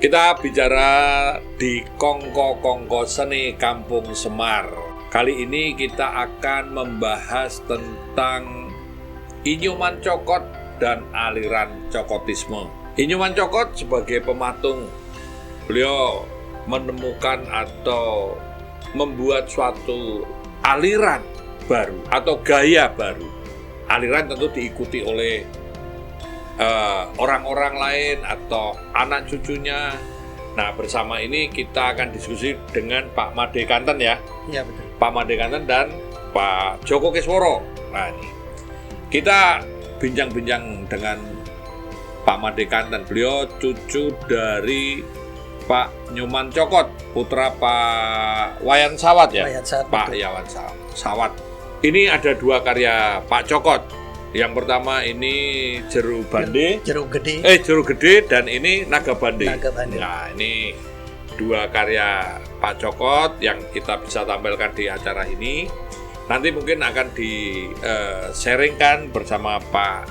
Kita bicara di Kongko-Kongko Seni Kampung Semar. Kali ini kita akan membahas tentang Inyuman Cokot dan aliran cokotisme. Inyuman Cokot sebagai pematung, beliau menemukan atau membuat suatu aliran baru atau gaya baru. Aliran tentu diikuti oleh orang-orang lain atau anak cucunya. Nah, bersama ini kita akan diskusi dengan Pak Made Kanten ya. Iya, betul. Pak Made Kanten dan Pak Joko Kisworo. Nah, ini kita bincang-bincang dengan Pak Made Kanten. Beliau cucu dari Pak Nyuman Cokot, putra Pak Wayan Sawat ya. Pak Yawan Sawat. Ini ada dua karya Pak Cokot. Yang pertama ini Jeruk Gede dan ini Naga Bande. Nah, ini dua karya Pak Cokot yang kita bisa tampilkan di acara ini. Nanti mungkin akan di-sharingkan bersama Pak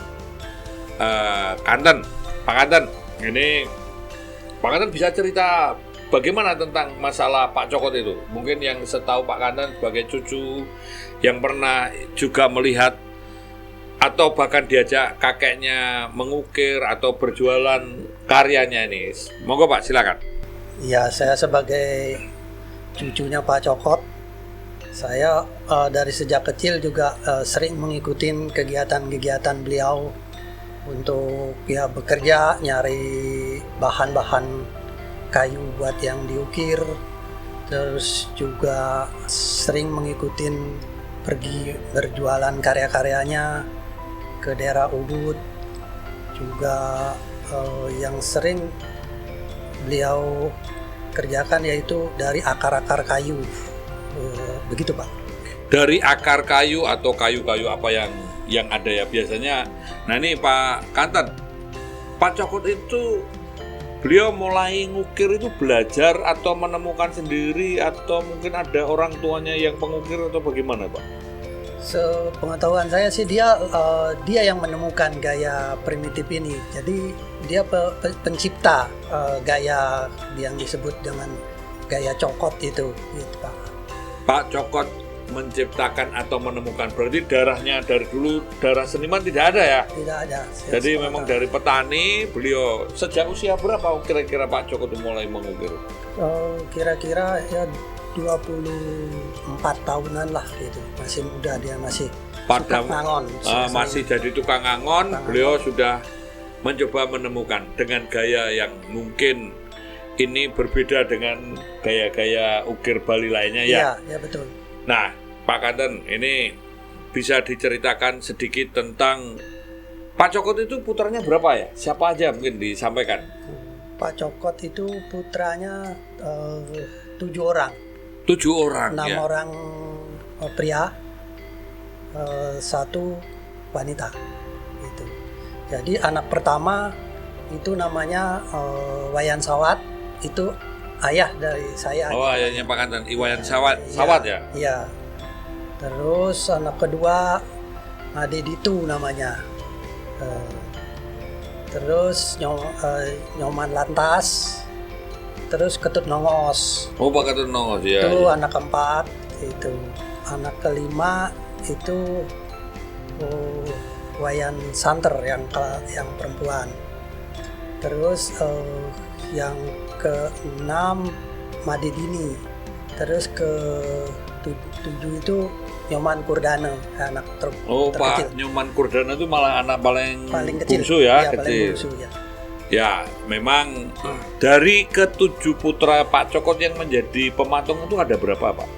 Kanten. Pak Kanten, ini Pak Kanten bisa cerita bagaimana tentang masalah Pak Cokot itu? Mungkin yang setahu Pak Kanten sebagai cucu yang pernah juga melihat atau bahkan diajak kakeknya mengukir atau berjualan karyanya ini. Monggo Pak, silakan. Ya, saya sebagai cucunya Pak Cokot, saya dari sejak kecil juga sering mengikuti kegiatan-kegiatan beliau untuk ya bekerja, nyari bahan-bahan kayu buat yang diukir. Terus juga sering mengikuti pergi berjualan karya-karyanya ke daerah Ubud. Juga yang sering beliau kerjakan yaitu dari akar-akar kayu, begitu Pak. Dari akar kayu atau kayu-kayu apa yang ada ya biasanya. Nah ini Pak Kanten, Pak Cokot itu beliau mulai ngukir itu belajar atau menemukan sendiri atau mungkin ada orang tuanya yang pengukir atau bagaimana Pak? Sepengetahuan saya sih dia yang menemukan gaya primitif ini. Jadi dia pencipta gaya yang disebut dengan gaya cokot itu, gitu Pak. Pak Cokot menciptakan atau menemukan, berarti darahnya dari dulu darah seniman tidak ada ya? Tidak ada. Jadi memang dari petani. Beliau sejak usia berapa kira-kira Pak Cokot mulai mengukir? Kira-kira ya 24 tahunan lah gitu, masih muda dia, masih tukang angon. Masih jadi tukang angon. Beliau sudah mencoba menemukan dengan gaya yang mungkin ini berbeda dengan gaya-gaya ukir Bali lainnya ya. Iya, betul. Nah, Pak Kanten, ini bisa diceritakan sedikit tentang Pak Cokot itu putranya berapa ya? Siapa aja mungkin disampaikan? Pak Cokot itu putranya 7 orang. 7 orang 6 ya? orang pria, 1 wanita gitu. Jadi anak pertama itu namanya Wayan Sawat, itu ayah dari saya. Oh, ayahnya Pak Kanten, Iwayan Sawat ya? Iya. Terus anak kedua Ade Ditu namanya. Terus Nyoman Lantas. Terus Ketut Nongos. Oh, Pak Ketut Nongos ya. Itu ya. anak keempat. Itu anak kelima itu Wayan Santer yang perempuan. Terus yang ke-6 Made Dini. Terus ke-7 itu Nyoman Kurdana, anak terkecil. Oh, Pak Nyoman Kurdana itu malah anak paling kecil. Bungsu ya, kecil. paling bungsu, ya. Ya, memang dari ke-7 putra Pak Cokot yang menjadi pematung itu ada berapa Pak?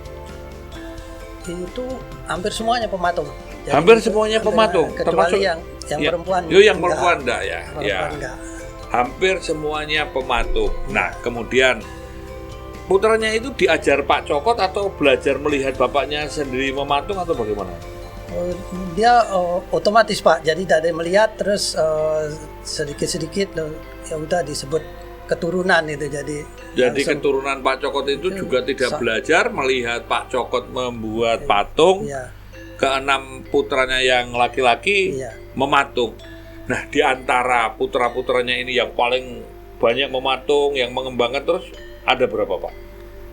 Itu hampir semuanya pematung. Jadi hampir semuanya pematung, kecuali yang perempuan. Yang perempuan enggak ya? Enggak. Hampir semuanya pematung. Nah, kemudian putranya itu diajar Pak Cokot atau belajar melihat bapaknya sendiri mematung atau bagaimana? Dia otomatis Pak, jadi dari melihat terus sedikit-sedikit ya udah disebut keturunan itu. Jadi keturunan Pak Cokot itu juga tidak belajar melihat Pak Cokot membuat patung. Iya. Ke-6 putranya yang laki-laki mematung. Nah, di antara putra-putranya ini yang paling banyak mematung, yang mengembangkan terus ada berapa Pak?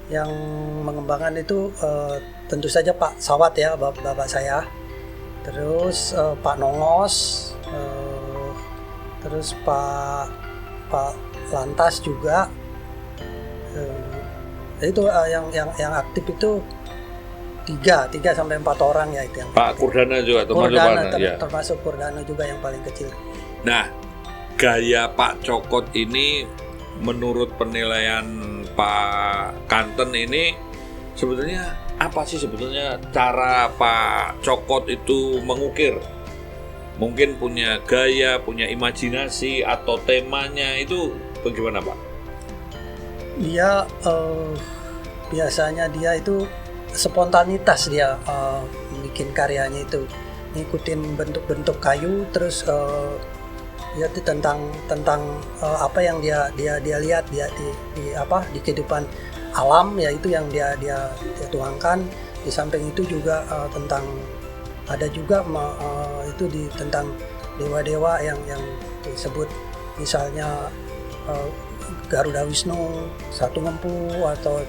Yang mengembangkan itu tentu saja Pak Sawat ya, bapak saya. Terus Pak Nongos, terus Pak Lantas juga. Itu yang aktif itu 3 sampai 4 orang ya itu yang. Pak Kurdana juga termasuk termasuk Kurdana juga yang paling kecil. Nah, gaya Pak Cokot ini menurut penilaian Pak Kanten ini sebetulnya apa sih sebetulnya cara Pak Cokot itu mengukir? Mungkin punya gaya, punya imajinasi atau temanya itu bagaimana Pak? Dia biasanya dia itu spontanitas dia bikin karyanya itu ngikutin bentuk-bentuk kayu terus dia tentang apa yang dia lihat dia di kehidupan alam ya itu yang dia tuangkan. Di samping itu juga tentang ada juga itu tentang dewa-dewa yang disebut misalnya Garuda Wisnu, Satu Ngempu atau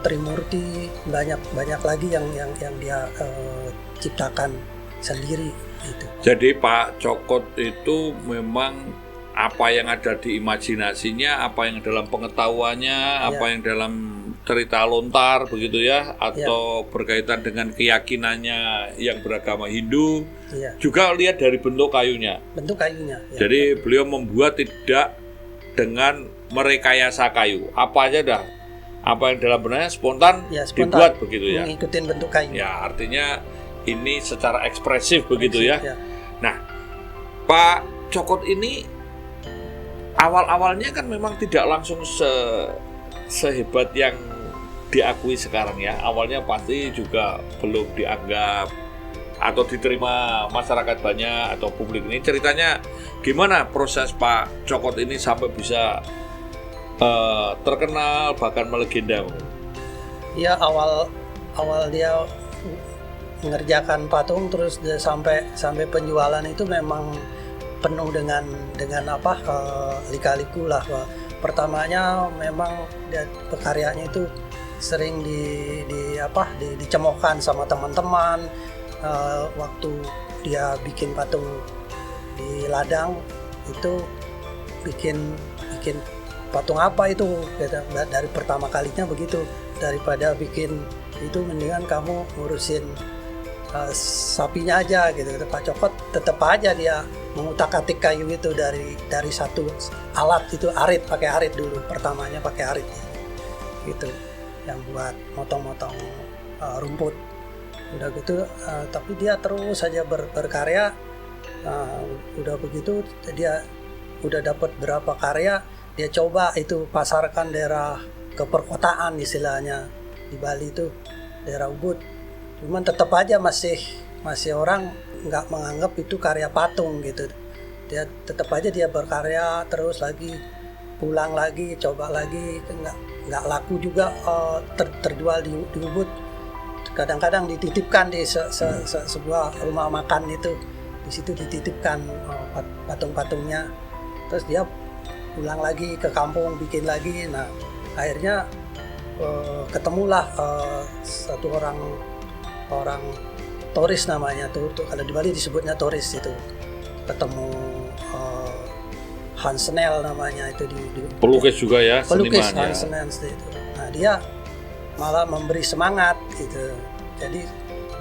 Trimurti, banyak lagi yang dia ciptakan sendiri itu. Jadi Pak Cokot itu memang apa yang ada di imajinasinya, apa yang dalam pengetahuannya, apa yang dalam cerita lontar begitu ya, atau berkaitan dengan keyakinannya yang beragama Hindu, juga lihat dari bentuk kayunya. Bentuk kayunya. Ya. Jadi beliau membuat tidak dengan merekayasa kayu, apa aja dah. Apa yang dalam benaknya spontan dibuat begitu ya. Ngikutin bentuk kayu. Ya, artinya ini secara ekspresif begitu ya. Ya. Nah, Pak Cokot ini awal-awalnya kan memang tidak langsung sehebat yang diakui sekarang ya. Awalnya pasti juga belum dianggap atau diterima masyarakat banyak atau publik. Ini ceritanya gimana proses Pak Cokot ini sampai bisa terkenal bahkan melegenda? Ya awal dia mengerjakan patung terus sampai penjualan itu memang penuh dengan lika-liku lah. Pertamanya memang dia karyanya itu sering dicemoohkan sama teman-teman. Waktu dia bikin patung di ladang itu bikin patung apa itu dari pertama kalinya begitu, daripada bikin itu mendingan kamu ngurusin sapinya aja gitu. Pak Cokot tetap aja dia mengutak-atik kayu itu dari satu alat itu pakai arit dulu, pertamanya pakai arit gitu yang buat motong-motong rumput. Udah gitu tapi dia terus saja berkarya. Udah begitu dia udah dapat berapa karya, dia coba itu pasarkan daerah ke perkotaan istilahnya di Bali itu daerah Ubud. Cuman tetap aja masih orang nggak menganggap itu karya patung gitu. Dia tetap aja dia berkarya terus lagi, pulang lagi, coba lagi, nggak laku juga terjual di Ubud. Kadang-kadang dititipkan di sebuah rumah makan itu, di situ dititipkan patung-patungnya. Terus dia pulang lagi ke kampung bikin lagi. Nah akhirnya ketemulah satu orang Toris namanya tuh kalau di Bali disebutnya Toris itu. Ketemu Hans Snell namanya itu di pelukis juga ya, pelukis seniman Hans Snell itu. Nah dia malah memberi semangat gitu. Jadi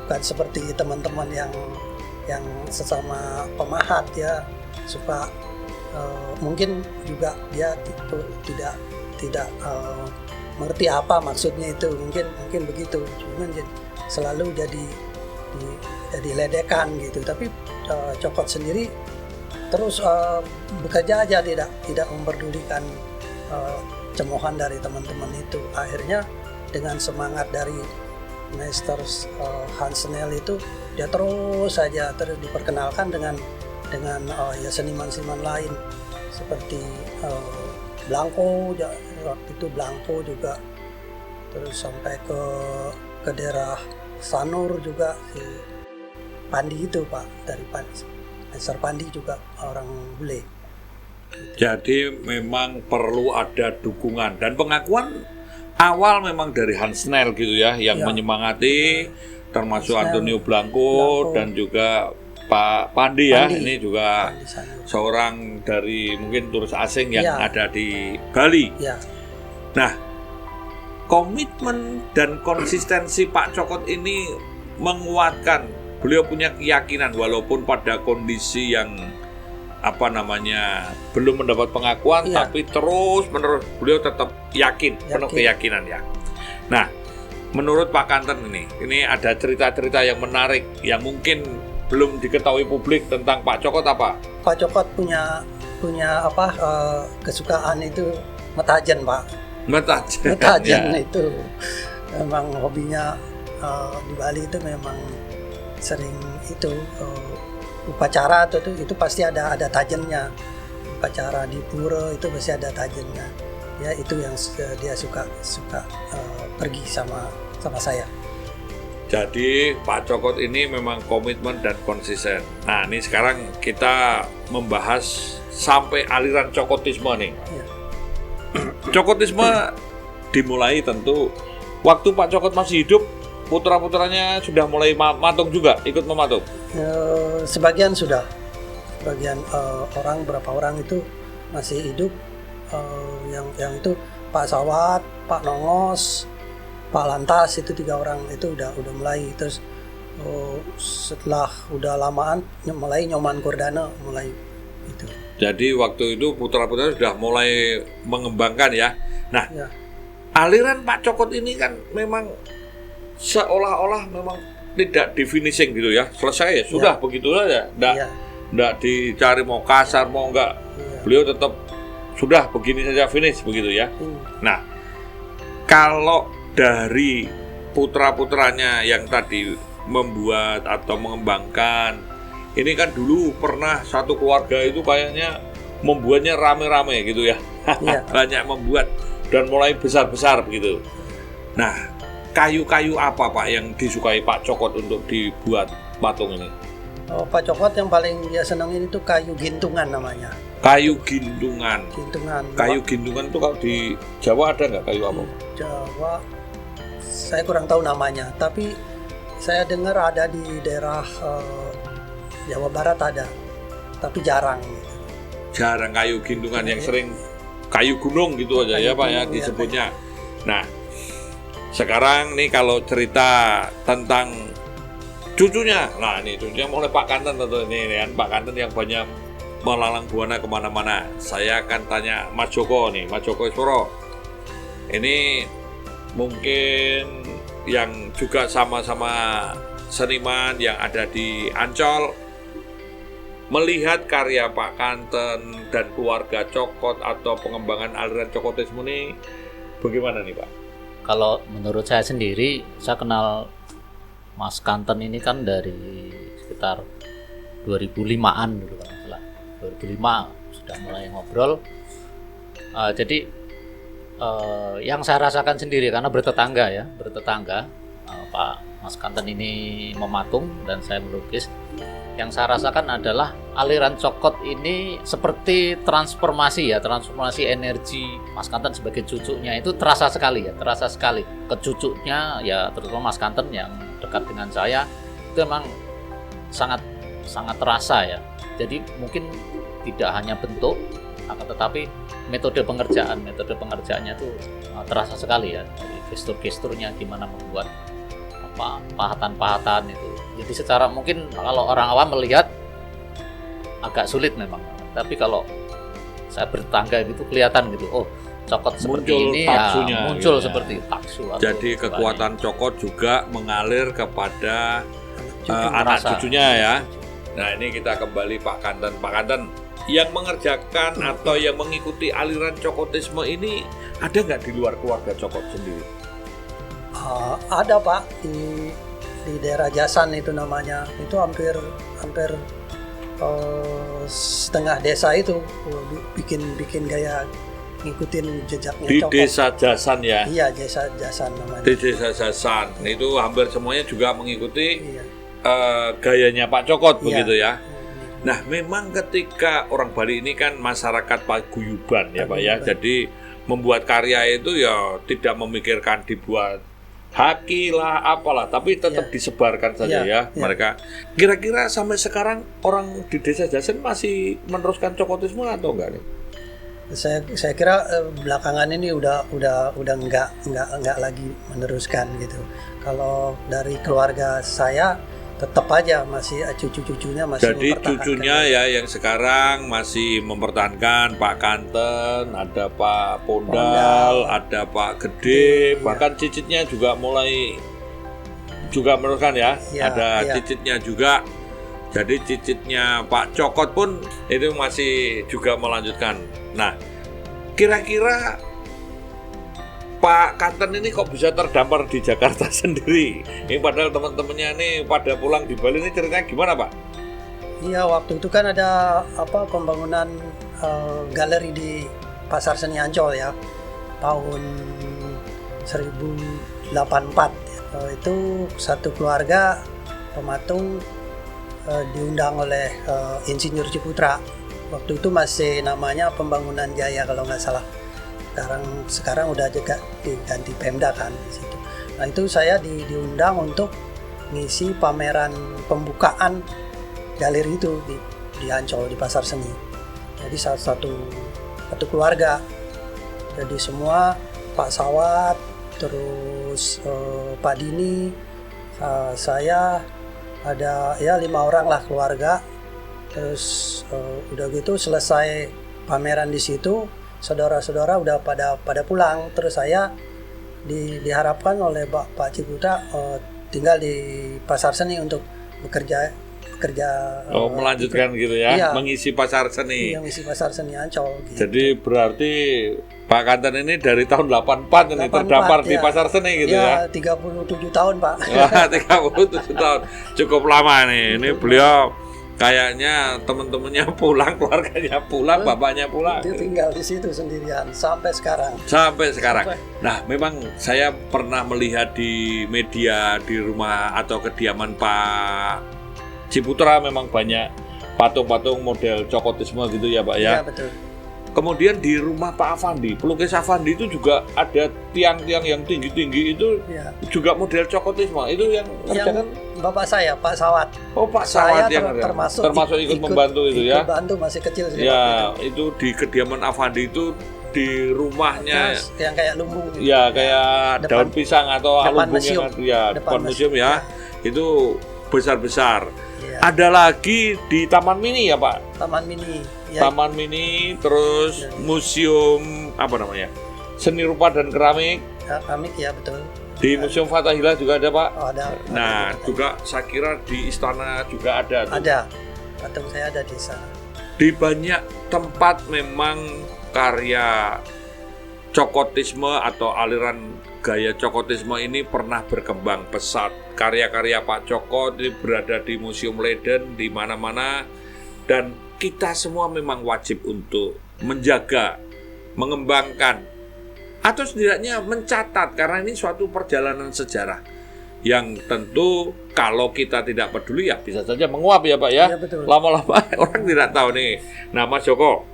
bukan seperti teman-teman yang sesama pemahat ya, suka mungkin juga dia tidak mengerti apa maksudnya itu, mungkin begitu. Cuman selalu jadi ledekan gitu. Tapi Cokot sendiri terus bekerja aja, tidak memperdulikan cemoohan dari teman-teman itu. Akhirnya dengan semangat dari Master Hans Snell itu dia terus diperkenalkan dengan seniman-seniman lain seperti Blanco, waktu itu Blanco juga, terus sampai ke daerah Sanur juga si Pandi itu Pak, dari Master Pandi juga orang bule. Jadi memang perlu ada dukungan dan pengakuan awal memang dari Hans Snell gitu ya, yang Ya. menyemangati, termasuk Snell, Antonio Blanco. Blanco dan juga Pak Pandi ya. Pandi. Ini juga Di sana. seorang dari mungkin turis asing yang Ya. ada di Bali. Ya, Nah, komitmen dan konsistensi Pak Cokot ini menguatkan. Beliau punya keyakinan walaupun pada kondisi yang belum mendapat pengakuan, Iya. tapi terus menerus beliau tetap yakin, penuh keyakinan ya. Nah, menurut Pak Kanten ini ada cerita-cerita yang menarik yang mungkin belum diketahui publik tentang Pak Cokot apa? Pak Cokot punya kesukaan itu metajen, Pak. Metajen Ya. itu memang hobinya di Bali itu memang sering itu upacara itu pasti ada tajennya. Upacara di pura itu pasti ada tajennya. Ya itu yang dia suka pergi sama saya. Jadi Pak Cokot ini memang komitmen dan konsisten. Nah, ini sekarang kita membahas sampai aliran Cokotisme nih. Ya. Cokotisme dimulai tentu waktu Pak Cokot masih hidup, putra-putranya sudah mulai matung juga, ikut mematung. Sebagian sudah, beberapa orang itu masih hidup. Yang itu Pak Sawat, Pak Nongos, Pak Lantas, itu 3 orang itu udah mulai. Terus setelah udah lamaan mulai Nyoman Kordana mulai itu. Jadi waktu itu putra-putra sudah mulai mengembangkan ya. Nah, Ya. aliran Pak Cokot ini kan memang seolah-olah memang tidak di finishing gitu ya. Selesai ya, sudah begitu aja. Nggak dicari mau kasar mau enggak. Ya. Beliau tetap sudah begini saja finish begitu ya. Nah, kalau dari putra-putranya yang tadi membuat atau mengembangkan, ini kan dulu pernah satu keluarga itu kayaknya membuatnya rame-rame gitu ya. Iya. Banyak membuat dan mulai besar-besar begitu. Nah, kayu-kayu apa Pak yang disukai Pak Cokot untuk dibuat patung ini? Pak Cokot yang paling dia senengin itu kayu gintungan namanya. Kayu gintungan. Kayu gintungan itu kalau di Jawa ada nggak kayu apa? Jawa saya kurang tahu namanya, tapi saya dengar ada di daerah Jawa Barat ada, tapi jarang gitu. Jarang kayu gintungan, yang sering kayu gunung gitu aja ya Pak ya disebutnya. Nah, sekarang nih kalau cerita tentang cucunya, nah ini cucunya mulai Pak Kanten tentu ini kan, Pak Kanten yang banyak melalang buana kemana-mana. Saya akan tanya Mas Joko nih, Mas Joko Isworo. Ini mungkin yang juga sama-sama seniman yang ada di Ancol, melihat karya Pak Kanten dan keluarga Cokot atau pengembangan aliran Cokotisme ini bagaimana nih Pak? Kalau menurut saya sendiri, saya kenal Mas Kanten ini kan dari sekitar 2005-an dulu kalau nggak salah. 2005 sudah mulai ngobrol. Jadi yang saya rasakan sendiri karena bertetangga Pak Mas Kanten ini mematung dan saya melukis. Yang saya rasakan adalah aliran Cokot ini seperti transformasi energi Mas Kanten sebagai cucunya itu terasa sekali. Ke cucunya ya, terutama Mas Kanten yang dekat dengan saya itu memang sangat terasa ya. Jadi mungkin tidak hanya bentuk, akan tetapi metode pengerjaannya itu terasa sekali ya. Dari gestur-gesturnya gimana membuat pahatan-pahatan itu. Jadi secara mungkin kalau orang awam melihat agak sulit memang. Tapi kalau saya bertetangga gitu kelihatan gitu, oh Cokot seperti muncul ini taksunya, ya, muncul ya. seperti taksu. Jadi kekuatan Cokot juga mengalir kepada Cucu anak merasa. cucunya ya. Nah ini kita kembali Pak Kanten. Pak Kanten, yang mengerjakan atau yang mengikuti aliran Cokotisme ini ada nggak di luar keluarga Cokot sendiri? Ada Pak di daerah Jasan itu namanya, itu hampir setengah desa itu bikin gaya ngikutin jejaknya Di Cokot. desa Jasan ya? Iya, desa Jasan namanya. Di desa Jasan itu hampir semuanya juga mengikuti Iya. gayanya Pak Cokot Iya. begitu ya. Nah, memang ketika orang Bali ini kan masyarakat paguyuban ya Pak ya. Paguyuban. Jadi membuat karya itu ya tidak memikirkan dibuat haki lah apalah, tapi tetap Iya. disebarkan saja Iya, ya iya. mereka. Kira-kira sampai sekarang orang di Desa Jasen masih meneruskan cokotisme atau enggak nih? Saya kira belakangan ini udah nggak lagi meneruskan gitu. Kalau dari keluarga saya tetap aja masih cucu-cucunya masih Jadi mempertahankan. cucunya ya yang sekarang masih mempertahankan Pak Kanten, ada Pak Pondal, ada Pak Gede, Iya. bahkan cicitnya juga mulai juga meneruskan ya. Iya, Ada iya. cicitnya juga. Jadi cicitnya Pak Cokot pun itu masih juga melanjutkan. Nah, kira-kira Pak Kanten ini kok bisa terdampar di Jakarta sendiri? Ini padahal teman-temannya ini pada pulang di Bali, ini ceritanya gimana Pak? Iya, waktu itu kan ada pembangunan galeri di Pasar Seni Ancol ya, tahun 1084. Itu satu keluarga pematung diundang oleh Insinyur Ciputra. Waktu itu masih namanya Pembangunan Jaya kalau nggak salah. Sekarang udah juga diganti Pemda kan di situ. Nah itu saya diundang untuk ngisi pameran pembukaan galeri itu di Ancol di Pasar Seni. Jadi satu keluarga. Jadi semua Pak Sawat, terus Pak Dini, saya ada ya 5 orang lah keluarga. Terus udah gitu selesai pameran di situ, saudara-saudara udah pada pulang. Terus saya diharapkan oleh Pak Ciputra tinggal di Pasar Seni untuk bekerja Melanjutkan gitu ya, iya, mengisi Pasar Seni. yang isi Pasar Seni Ancol gitu. Jadi berarti Pak Kanten ini dari tahun 84 ini 84, terdampar di ya. Pasar Seni gitu ya. 37 tahun Pak. Wah, 37 tahun. Cukup lama nih. Ini beliau kayaknya teman-temannya pulang, keluarganya pulang, bapaknya pulang. Dia tinggal di situ sendirian sampai sekarang. Sampai sekarang. Nah, memang saya pernah melihat di media di rumah atau kediaman Pak Ciputra memang banyak patung-patung model cokotisme gitu ya Pak ya. Iya betul. Kemudian di rumah Pak Afandi, pelukis Afandi itu juga ada tiang-tiang yang tinggi-tinggi itu Ya. juga model cokotisme. Itu yang ngerjakan Bapak saya Pak Sawat. Pak Saya Sawat yang termasuk ikut membantu itu ya. Ikut bantu masih kecil sih. Ya, waktu itu di kediaman Afandi itu di rumahnya Terus yang kayak lumbung. ya kayak Depan- daun pisang atau depan lumbung museum. yang ya depan museum ya. Itu besar-besar. Iya. Ada lagi di Taman Mini ya Pak. Taman Mini. Ya, Taman Mini, terus museum apa namanya? Seni rupa dan keramik. keramik ya betul. Di Museum Fathahillah juga ada Pak. Oh, ada. Nah, juga saya kira di istana juga ada tuh. Ada. Patung saya ada di sana. Di banyak tempat memang karya cokotisme atau aliran gaya cokotisme ini pernah berkembang pesat. Karya-karya Pak Cokot ini berada di Museum Leiden di mana-mana, dan kita semua memang wajib untuk menjaga, mengembangkan, atau setidaknya mencatat, karena ini suatu perjalanan sejarah yang tentu kalau kita tidak peduli ya bisa saja menguap ya Pak ya. Iya, betul. Lama-lama orang tidak tahu nih. Nah Mas Joko,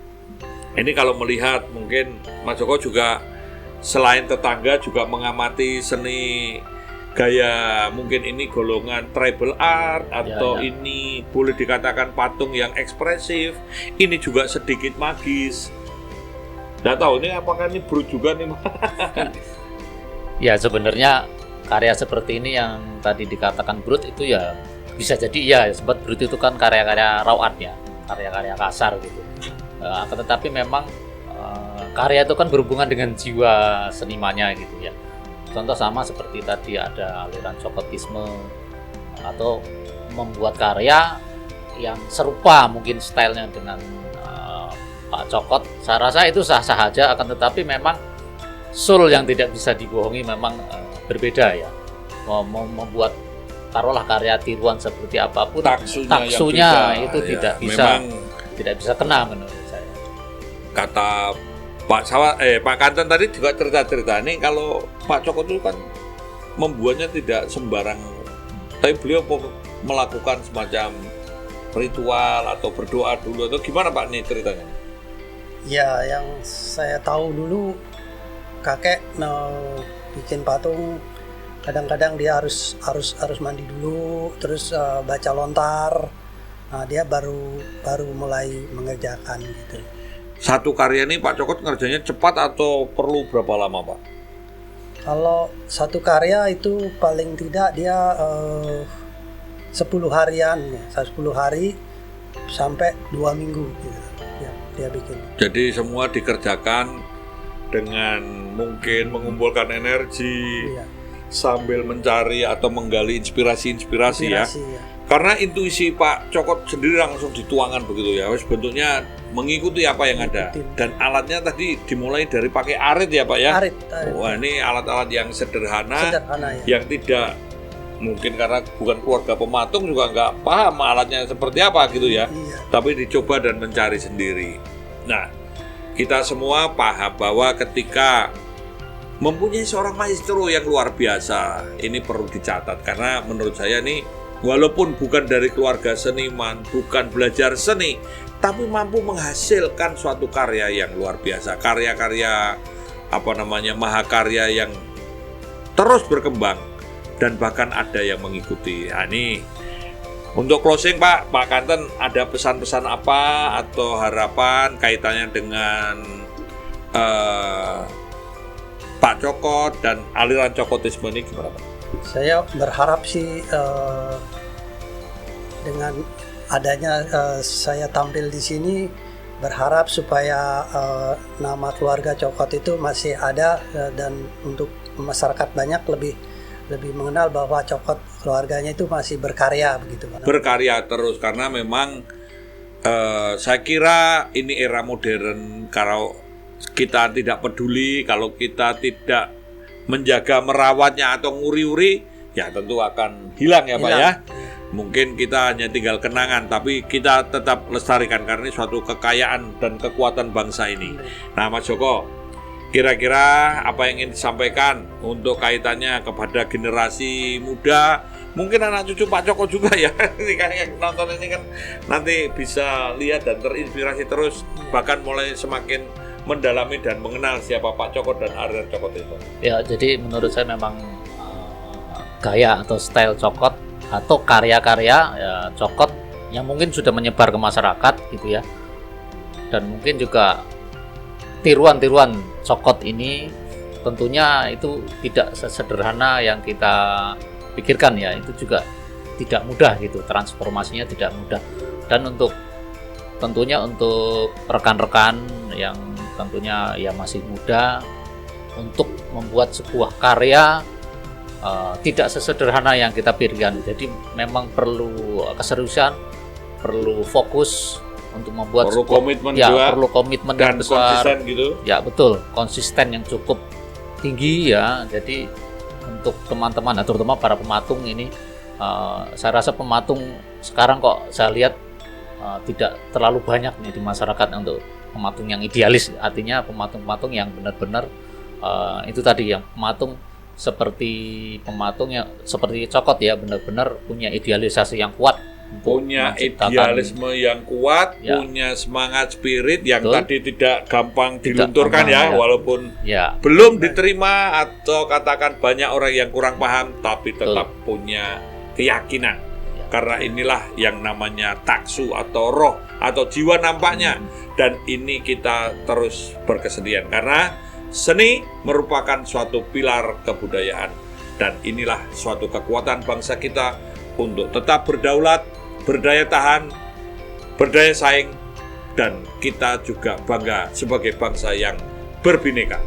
ini kalau melihat mungkin Mas Joko juga selain tetangga juga mengamati seni gaya, mungkin ini golongan tribal art atau ya. ini boleh dikatakan patung yang ekspresif, ini juga sedikit magis. Nggak tahu ini apakah ini brut juga nih Mas? Ya sebenarnya karya seperti ini yang tadi dikatakan brut itu ya bisa jadi ya sempat brut itu kan karya-karya raw art ya, karya-karya kasar gitu. Akan tetapi memang karya itu kan berhubungan dengan jiwa senimannya gitu ya. Contoh sama seperti tadi ada aliran cokotisme atau membuat karya yang serupa mungkin stylenya dengan Pak Cokot. Saya rasa itu sah-sah aja, akan tetapi memang soul yang tidak bisa dibohongi memang berbeda ya. Membuat taruhlah karya tiruan seperti apapun, taksunya yang itu beda. tidak Memang bisa kena menurut saya. kata Pak Kanten tadi juga cerita-cerita nih, kalau Pak Cokot itu kan membuatnya tidak sembarang, tapi beliau melakukan semacam ritual atau berdoa dulu atau gimana Pak nih ceritanya? Ya, yang saya tahu dulu kakek bikin patung, kadang-kadang dia harus mandi dulu, terus baca lontar. Nah, dia baru mulai mengerjakan gitu. Satu karya ini Pak Cokot ngerjainnya cepat atau perlu berapa lama Pak? Kalau satu karya itu paling tidak dia 10 harian ya, 10 hari sampai 2 minggu gitu. Ya, dia bikin. Jadi semua dikerjakan dengan mungkin mengumpulkan energi Iya. sambil mencari atau menggali inspirasi ya. Ya. Karena intuisi Pak Cokot sendiri langsung dituangkan begitu ya. Wes bentuknya mengikuti apa yang ada. Ngikutin. Dan alatnya tadi dimulai dari pakai arit ya Pak ya. Arit. Wah, ini alat-alat yang sederhana Ya. yang tidak mungkin karena bukan keluarga pematung juga nggak paham alatnya seperti apa gitu ya. Iya. Tapi dicoba dan mencari sendiri. Nah, kita semua paham bahwa ketika mempunyai seorang maestro yang luar biasa, ini perlu dicatat karena menurut saya nih, walaupun bukan dari keluarga seniman, bukan belajar seni, tapi mampu menghasilkan suatu karya yang luar biasa, karya-karya mahakarya yang terus berkembang dan bahkan ada yang mengikuti. Nah, ini untuk closing Pak Kanten ada pesan-pesan apa atau harapan kaitannya dengan Pak Cokot dan aliran Cokotisme ini gimana Pak? Saya berharap sih dengan adanya saya tampil di sini, berharap supaya nama keluarga Cokot itu masih ada dan untuk masyarakat banyak lebih mengenal bahwa Cokot keluarganya itu masih berkarya begitu. Berkarya terus karena memang saya kira ini era modern. Kalau kita tidak peduli, kalau kita tidak menjaga merawatnya atau nguri-uri, ya tentu akan hilang ya Pak ya. Mungkin kita hanya tinggal kenangan, tapi kita tetap lestarikan karena ini suatu kekayaan dan kekuatan bangsa ini. Nah Mas Joko, kira-kira apa yang ingin disampaikan untuk kaitannya kepada generasi muda, mungkin anak cucu Pak Cokot juga ya. Ini kan yang nonton ini kan nanti bisa lihat dan terinspirasi terus, bahkan mulai semakin mendalami dan mengenal siapa Pak Cokot dan aliran Cokot itu. Ya, jadi menurut saya memang gaya atau style Cokot atau karya-karya ya, Cokot yang mungkin sudah menyebar ke masyarakat gitu ya. Dan mungkin juga tiruan-tiruan Cokot ini tentunya itu tidak sesederhana yang kita pikirkan ya. Itu juga tidak mudah gitu, transformasinya tidak mudah. Dan tentunya untuk rekan-rekan yang tentunya ya masih muda, untuk membuat sebuah karya tidak sesederhana yang kita pikirkan. Jadi memang perlu keseriusan, perlu fokus untuk membuat perlu komitmen ya, juga, perlu komitmen dan yang besar, konsisten gitu. Ya betul, konsisten yang cukup tinggi ya. Jadi untuk teman-teman, terutama para pematung ini, saya rasa pematung sekarang kok saya lihat tidak terlalu banyak nih di masyarakat untuk pematung yang idealis, artinya pematung-pematung yang benar-benar itu tadi yang pematung seperti Cokot ya, benar-benar punya idealisasi yang kuat, punya idealisme yang kuat, ya, punya semangat spirit yang betul, tadi tidak gampang dilunturkan ya, walaupun ya belum diterima atau katakan banyak orang yang kurang paham, tapi tetap betul, punya keyakinan. Karena inilah yang namanya taksu atau roh atau jiwa nampaknya. Dan ini kita terus berkesedihan karena seni merupakan suatu pilar kebudayaan. Dan inilah suatu kekuatan bangsa kita untuk tetap berdaulat, berdaya tahan, berdaya saing, dan kita juga bangga sebagai bangsa yang berbineka.